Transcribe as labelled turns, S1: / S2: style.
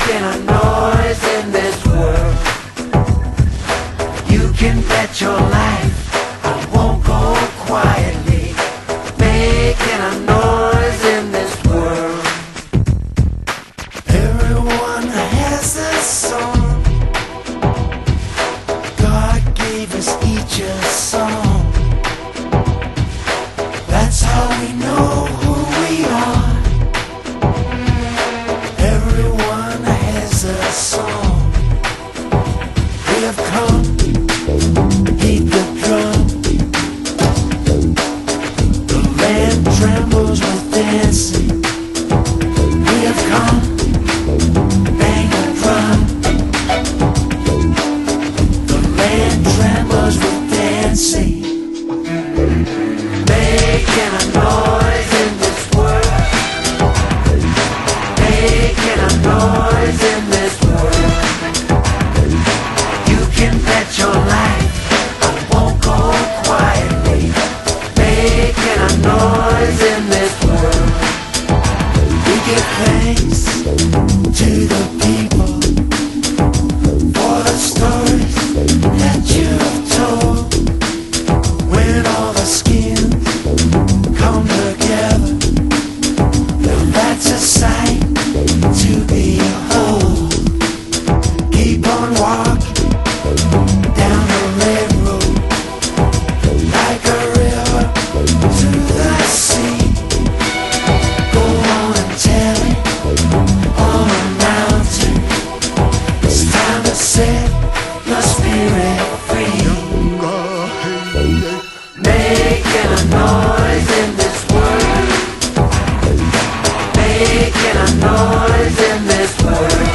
S1: making a noise in this world. You can bet your life I won't go quietly, making a noise in this world. Everyone has a song. God gave us each a song. That's how we know who we are. Everyone has a song. We have come, beat the drum. The land trembles with dancing. We have come, bang the drum. The land trembles with dancing. Making a noise in this world. Making a noise in this world. You can bet your life I won't go quietly, making a noise in this world. We give thanks to the people for the stories that you've told. When all the skins come together, now that's a sight to behold. Keep on walking down the red road, like a river to the sea. Go on and tell it on a mountain. It's time to set your spirit free. Making a noise in this world. Making a noise in this world.